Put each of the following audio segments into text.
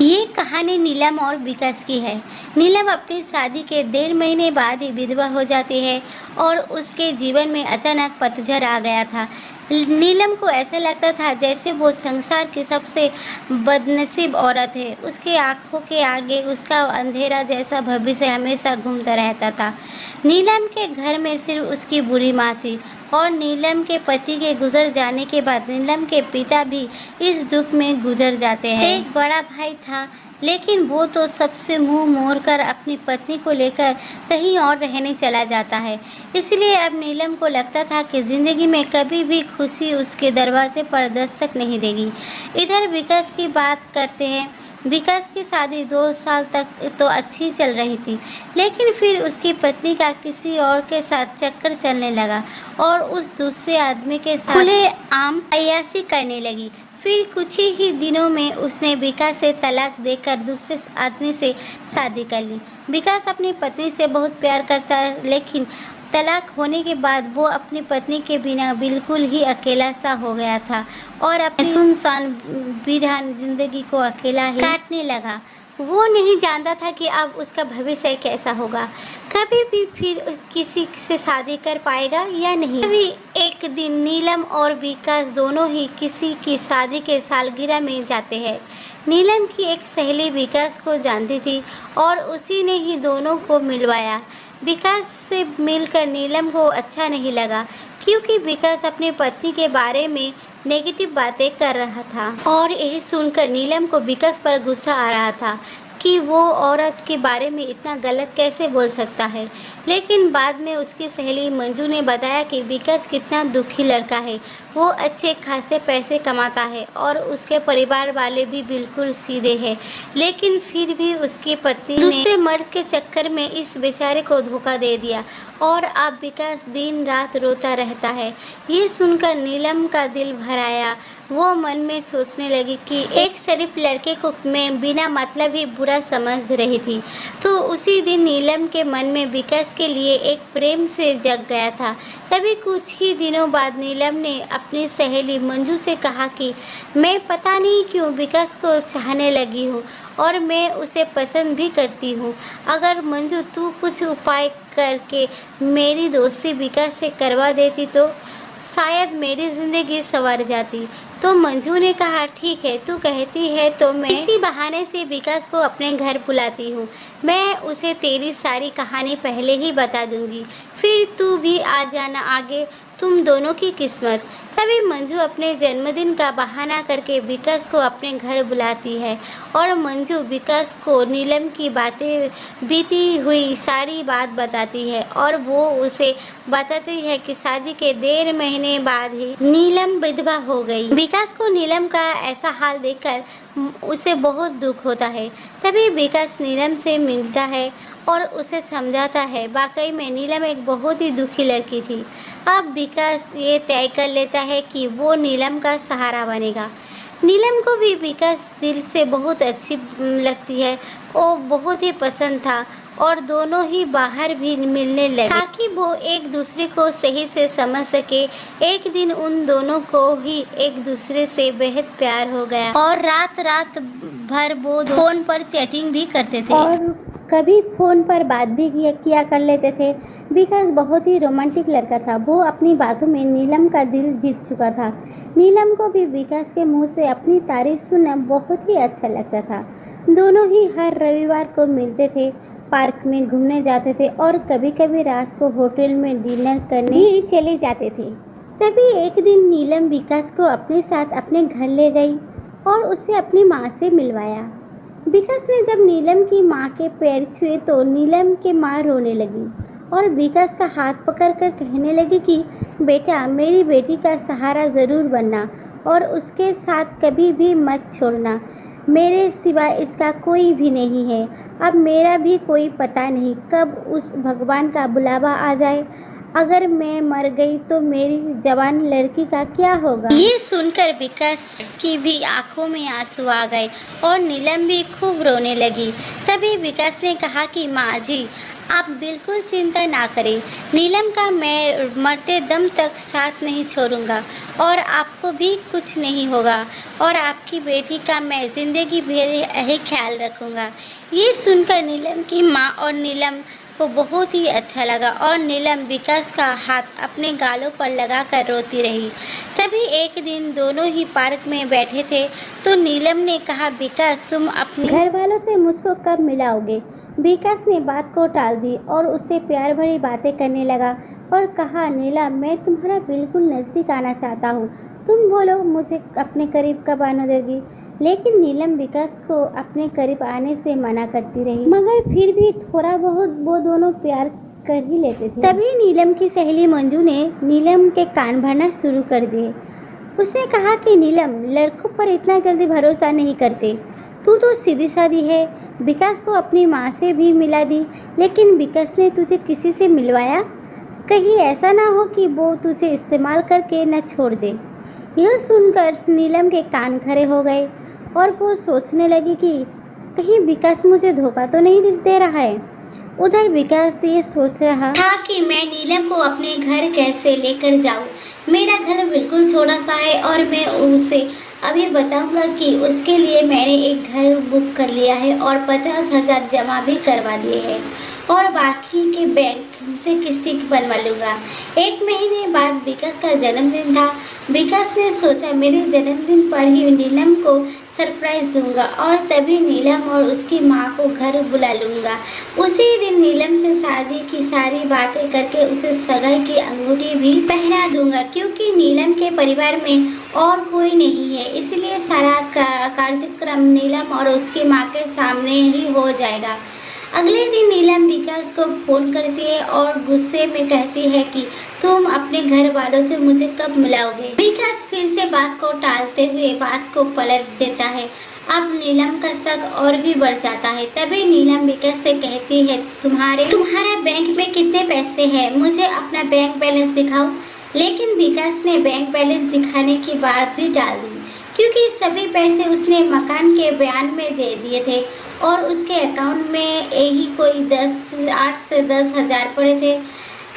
ये कहानी नीलम और विकास की है। नीलम अपनी शादी के 1.5 महीने बाद ही विधवा हो जाती है और उसके जीवन में अचानक पतझड़ आ गया था। नीलम को ऐसा लगता था जैसे वो संसार की सबसे बदनसीब औरत है। उसके आंखों के आगे उसका अंधेरा जैसा भविष्य हमेशा घूमता रहता था। नीलम के घर में सिर्फ उसकी बुरी माँ थी और नीलम के पति के गुजर जाने के बाद नीलम के पिता भी इस दुख में गुजर जाते हैं। एक बड़ा भाई था, लेकिन वो तो सबसे मुंह मोड़कर अपनी पत्नी को लेकर कहीं और रहने चला जाता है। इसलिए अब नीलम को लगता था कि जिंदगी में कभी भी खुशी उसके दरवाजे पर दस्तक नहीं देगी। इधर विकास की बात करते हैं। विकास की शादी 2 साल तक तो अच्छी चल रही थी, लेकिन फिर उसकी पत्नी का किसी और के साथ चक्कर चलने लगा और उस दूसरे आदमी के साथ खुलेआम अय्याशी करने लगी। फिर कुछ ही दिनों में उसने विकास से तलाक देकर दूसरे आदमी से शादी कर ली। विकास अपनी पत्नी से बहुत प्यार करता है, लेकिन तलाक होने के बाद वो अपनी पत्नी के बिना बिल्कुल ही अकेला सा हो गया था और अपनी सुनसान वीरान जिंदगी को अकेला ही काटने लगा। वो नहीं जानता था कि अब उसका भविष्य कैसा होगा, कभी भी फिर किसी से शादी कर पाएगा या नहीं। अभी एक दिन नीलम और विकास दोनों ही किसी की शादी के सालगिरह में जाते हैं। नीलम की एक सहेली विकास को जानती थी और उसी ने ही दोनों को मिलवाया। विकास से मिलकर नीलम को अच्छा नहीं लगा, क्योंकि विकास अपनी पत्नी के बारे में नेगेटिव बातें कर रहा था और यही सुनकर नीलम को विकास पर गुस्सा आ रहा था कि वो औरत के बारे में इतना गलत कैसे बोल सकता है। लेकिन बाद में उसकी सहेली मंजू ने बताया कि विकास कितना दुखी लड़का है। वो अच्छे खासे पैसे कमाता है और उसके परिवार वाले भी बिल्कुल सीधे हैं, लेकिन फिर भी उसकी पत्नी दूसरे मर्द के चक्कर में इस बेचारे को धोखा दे दिया और अब विकास दिन रात रोता रहता है। ये सुनकर नीलम का दिल भर आया। वो मन में सोचने लगी कि एक शरीफ लड़के को मैं बिना मतलब ही बुरा समझ रही थी। तो उसी दिन नीलम के मन में विकास के लिए एक प्रेम से जग गया था। तभी कुछ ही दिनों बाद नीलम ने अपनी सहेली मंजू से कहा कि मैं पता नहीं क्यों विकास को चाहने लगी हूँ और मैं उसे पसंद भी करती हूँ। अगर मंजू तू कुछ उपाय करके मेरी दोस्ती विकास से करवा देती तो शायद मेरी ज़िंदगी संवर जाती। तो मंजू ने कहा ठीक है, तू कहती है तो मैं इसी बहाने से विकास को अपने घर बुलाती हूँ। मैं उसे तेरी सारी कहानी पहले ही बता दूँगी, फिर तू भी आ जाना, आगे तुम दोनों की किस्मत। तभी मंजू अपने जन्मदिन का बहाना करके विकास को अपने घर बुलाती है और मंजू विकास को नीलम की बातें बीती हुई सारी बात बताती है और वो उसे बताती है कि शादी के 1.5 महीने बाद ही नीलम विधवा हो गई। विकास को नीलम का ऐसा हाल देखकर उसे बहुत दुख होता है। तभी विकास नीलम से मिलता है और उसे समझाता है। वाकई में नीलम एक बहुत ही दुखी लड़की थी। अब विकास ये तय कर लेता है कि वो नीलम का सहारा बनेगा। नीलम को भी विकास दिल से बहुत अच्छी लगती है, वो बहुत ही पसंद था और दोनों ही बाहर भी मिलने लगे ताकि वो एक दूसरे को सही से समझ सके। एक दिन उन दोनों को ही एक दूसरे से बेहद प्यार हो गया और रात रात भर वो फोन पर चैटिंग भी करते थे और कभी फ़ोन पर बात भी किया कर लेते थे। विकास बहुत ही रोमांटिक लड़का था। वो अपनी बातों में नीलम का दिल जीत चुका था। नीलम को भी विकास के मुंह से अपनी तारीफ सुनना बहुत ही अच्छा लगता था। दोनों ही हर रविवार को मिलते थे, पार्क में घूमने जाते थे और कभी कभी रात को होटल में डिनर करने ही चले जाते थे। तभी एक दिन नीलम विकास को अपने साथ अपने घर ले गई और उसे अपनी माँ से मिलवाया। विकास ने जब नीलम की माँ के पैर छुए तो नीलम की माँ रोने लगी और विकास का हाथ पकड़कर कहने लगी कि बेटा, मेरी बेटी का सहारा ज़रूर बनना और उसके साथ कभी भी मत छोड़ना। मेरे सिवा इसका कोई भी नहीं है। अब मेरा भी कोई पता नहीं कब उस भगवान का बुलावा आ जाए। अगर मैं मर गई तो मेरी जवान लड़की का क्या होगा। ये सुनकर विकास की भी आंखों में आंसू आ गए और नीलम भी खूब रोने लगी। तभी विकास ने कहा कि माँ जी, आप बिल्कुल चिंता ना करें। नीलम का मैं मरते दम तक साथ नहीं छोड़ूंगा और आपको भी कुछ नहीं होगा और आपकी बेटी का मैं ज़िंदगी भर यही ख्याल रखूंगा। ये सुनकर नीलम की माँ और नीलम को बहुत ही अच्छा लगा और नीलम विकास का हाथ अपने गालों पर लगाकर रोती रही। तभी एक दिन दोनों ही पार्क में बैठे थे तो नीलम ने कहा, विकास तुम अपने घर वालों से मुझको कब मिलाओगे? विकास ने बात को टाल दी और उससे प्यार भरी बातें करने लगा और कहा, नीलम मैं तुम्हारा बिल्कुल नज़दीक आना चाहता हूँ, तुम बोलो मुझे अपने करीब कब आने दोगी? लेकिन नीलम विकास को अपने करीब आने से मना करती रही, मगर फिर भी थोड़ा बहुत वो दोनों प्यार कर ही लेते थे। तभी नीलम की सहेली मंजू ने नीलम के कान भरना शुरू कर दिए। उसने कहा कि नीलम लड़कों पर इतना जल्दी भरोसा नहीं करते, तू तो सीधी सादी है। विकास को अपनी माँ से भी मिला दी, लेकिन विकास ने तुझे किसी से मिलवाया? कहीं ऐसा ना हो कि वो तुझे इस्तेमाल करके न छोड़ दे। यह सुनकर नीलम के कान खड़े हो गए और वो सोचने लगी कि कहीं विकास मुझे धोखा तो नहीं दे रहा है। उधर विकास ये सोच रहा था कि मैं नीलम को अपने घर कैसे लेकर जाऊं। मेरा घर बिल्कुल छोटा सा है और मैं उसे अभी बताऊंगा कि उसके लिए मैंने एक घर बुक कर लिया है और 50,000 जमा भी करवा दिए हैं और बाकी के बैंक से किस्ती बनवा लूँगा। एक महीने बाद विकास का जन्मदिन था। विकास ने सोचा मेरे जन्मदिन पर ही नीलम को सरप्राइज़ दूंगा और तभी नीलम और उसकी माँ को घर बुला लूँगा। उसी दिन नीलम से शादी की सारी बातें करके उसे सगाई की अंगूठी भी पहना दूंगा, क्योंकि नीलम के परिवार में और कोई नहीं है, इसलिए सारा कार्यक्रम नीलम और उसकी माँ के सामने ही हो जाएगा। अगले दिन नीलम विकास को फ़ोन करती है और गुस्से में कहती है कि तुम अपने घर वालों से मुझे कब मिलाओगे? विकास फिर से बात को टालते हुए बात को पलट देता है। अब नीलम का शक और भी बढ़ जाता है। तभी नीलम विकास से कहती है, तुम्हारा बैंक में कितने पैसे हैं? मुझे अपना बैंक बैलेंस दिखाओ। लेकिन विकास ने बैंक बैलेंस दिखाने की बात भी टाल दी, क्योंकि सभी पैसे उसने मकान के बयान में दे दिए थे और उसके अकाउंट में यही कोई 8 से 10,000 पड़े थे।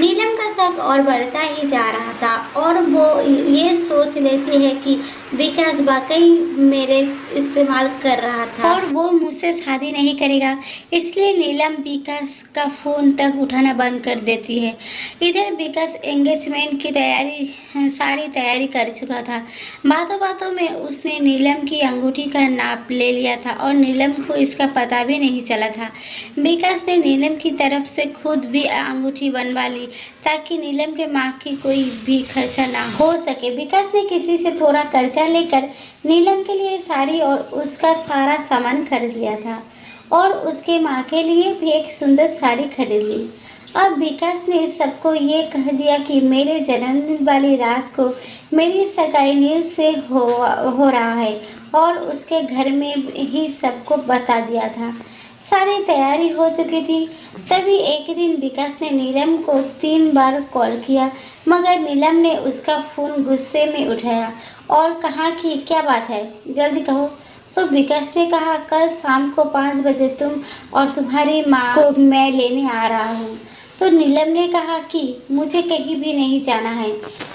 नीलम का शक और बढ़ता ही जा रहा था और वो ये सोच लेती है कि विकास वाकई मेरे इस्तेमाल कर रहा था और वो मुझसे शादी नहीं करेगा, इसलिए नीलम विकास का फ़ोन तक उठाना बंद कर देती है। इधर विकास एंगेजमेंट की सारी तैयारी कर चुका था। बातों बातों में उसने नीलम की अंगूठी का नाप ले लिया था और नीलम को इसका पता भी नहीं चला था। विकास ने नीलम की तरफ से खुद भी अंगूठी बनवा ली ताकि नीलम के माँ की कोई भी खर्चा ना हो सके। विकास ने किसी से थोड़ा कर्जा लेकर नीलम के लिए साड़ी और उसका सारा सामान खरीद लिया था और उसके माँ के लिए भी एक सुंदर साड़ी खरीद ली। अब विकास ने सबको ये कह दिया कि मेरे जन्मदिन वाली रात को मेरी सगाई नील से हो रहा है और उसके घर में ही सबको बता दिया था। सारी तैयारी हो चुकी थी। तभी एक दिन विकास ने नीलम को 3 बार कॉल किया, मगर नीलम ने उसका फ़ोन गुस्से में उठाया और कहा कि क्या बात है, जल्दी कहो। तो विकास ने कहा, कल शाम को 5 बजे तुम और तुम्हारी माँ को मैं लेने आ रहा हूँ। तो नीलम ने कहा कि मुझे कहीं भी नहीं जाना है।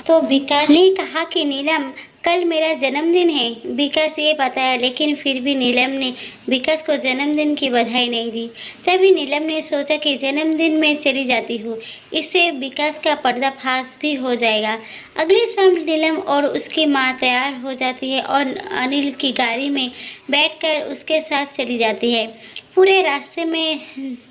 तो विकास ने कहा कि नीलम कल मेरा जन्मदिन है। विकास ये बताया, लेकिन फिर भी नीलम ने विकास को जन्मदिन की बधाई नहीं दी। तभी नीलम ने सोचा कि जन्मदिन में चली जाती हूँ, इससे विकास का पर्दाफाश भी हो जाएगा। अगली शाम नीलम और उसकी माँ तैयार हो जाती है और अनिल की गाड़ी में बैठकर उसके साथ चली जाती है। पूरे रास्ते में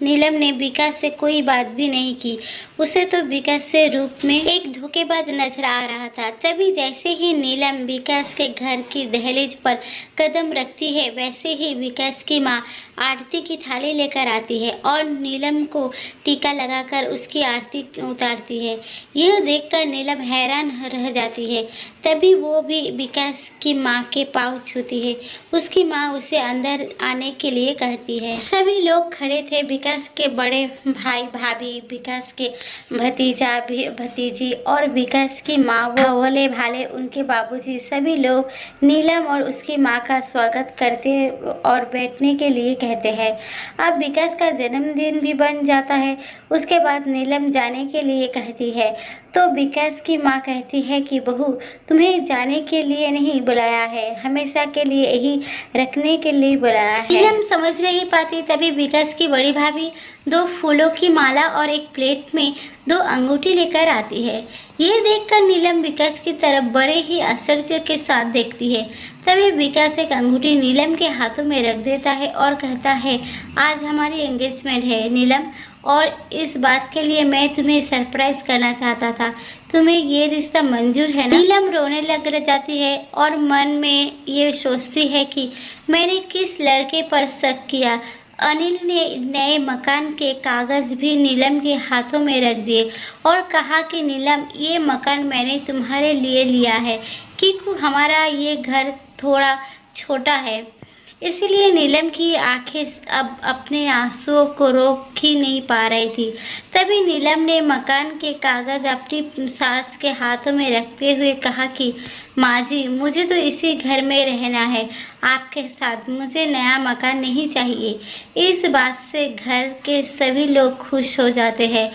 नीलम ने विकास से कोई बात भी नहीं की। उसे तो विकास से रूप में एक धोखेबाज नजर आ रहा था। तभी जैसे ही नीलम विकास के घर की दहलीज पर कदम रखती है, वैसे ही विकास की माँ आरती की थाली लेकर आती है और नीलम को टीका लगाकर उसकी आरती उतारती है। यह देखकर नीलम हैरान रह जाती है। तभी वो भी विकास की माँ के पाँव छूती है। उसकी माँ उसे अंदर आने के लिए कहती है। सभी लोग खड़े थे, विकास के बड़े भाई भाभी, विकास के भतीजा भी भतीजी और विकास की माँ, वो भोले भाले उनके बाबूजी, सभी लोग नीलम और उसकी माँ का स्वागत करते और बैठने के लिए कहते हैं। अब विकास का जन्मदिन भी बन जाता है। उसके बाद नीलम जाने के लिए कहती है तो विकास की माँ कहती है कि बहू, तुम्हें जाने के लिए नहीं बुलाया है, हमेशा के लिए यही रखने के लिए बुलाया है। नीलम समझ नहीं पाती। तभी विकास की बड़ी भाभी 2 फूलों की माला और एक प्लेट में 2 अंगूठी लेकर आती है। ये देखकर नीलम विकास की तरफ बड़े ही आश्चर्य के साथ देखती है। तभी विकास एक अंगूठी नीलम के हाथों में रख देता है और कहता है, आज हमारी एंगेजमेंट है नीलम, और इस बात के लिए मैं तुम्हें सरप्राइज करना चाहता था। तुम्हें ये रिश्ता मंजूर है ना? नीलम रोने लग जाती है और मन में ये सोचती है कि मैंने किस लड़के पर शक किया। अनिल ने नए मकान के कागज़ भी नीलम के हाथों में रख दिए और कहा कि नीलम, ये मकान मैंने तुम्हारे लिए लिया है क्योंकि हमारा ये घर थोड़ा छोटा है। इसलिए नीलम की आंखें अब अपने आंसुओं को रोक ही नहीं पा रही थी। तभी नीलम ने मकान के कागज़ अपनी सास के हाथों में रखते हुए कहा कि माँ जी, मुझे तो इसी घर में रहना है आपके साथ, मुझे नया मकान नहीं चाहिए। इस बात से घर के सभी लोग खुश हो जाते हैं।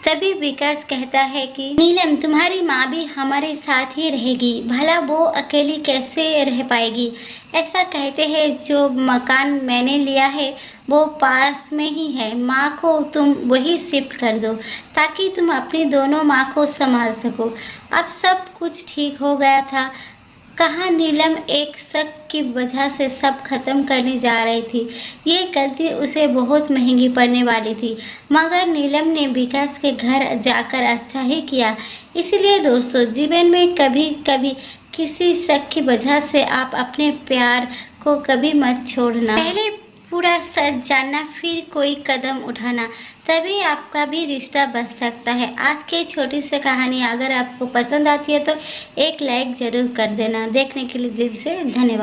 तभी विकास कहता है कि नीलम, तुम्हारी माँ भी हमारे साथ ही रहेगी, भला वो अकेली कैसे रह पाएगी? ऐसा कहते हैं जो मकान मैंने लिया है वो पास में ही है, माँ को तुम वही शिफ्ट कर दो ताकि तुम अपनी दोनों माँ को संभाल सको। अब सब कुछ ठीक हो गया था। कहाँ नीलम एक शक की वजह से सब खत्म करने जा रही थी। ये गलती उसे बहुत महंगी पड़ने वाली थी, मगर नीलम ने विकास के घर जाकर अच्छा ही किया। इसलिए दोस्तों, जीवन में कभी कभी किसी शक की वजह से आप अपने प्यार को कभी मत छोड़ना। पहले पूरा सच जानना, फिर कोई कदम उठाना, तभी आपका भी रिश्ता बच सकता है। आज की छोटी सी कहानी अगर आपको पसंद आती है तो एक लाइक ज़रूर कर देना। देखने के लिए दिल से धन्यवाद।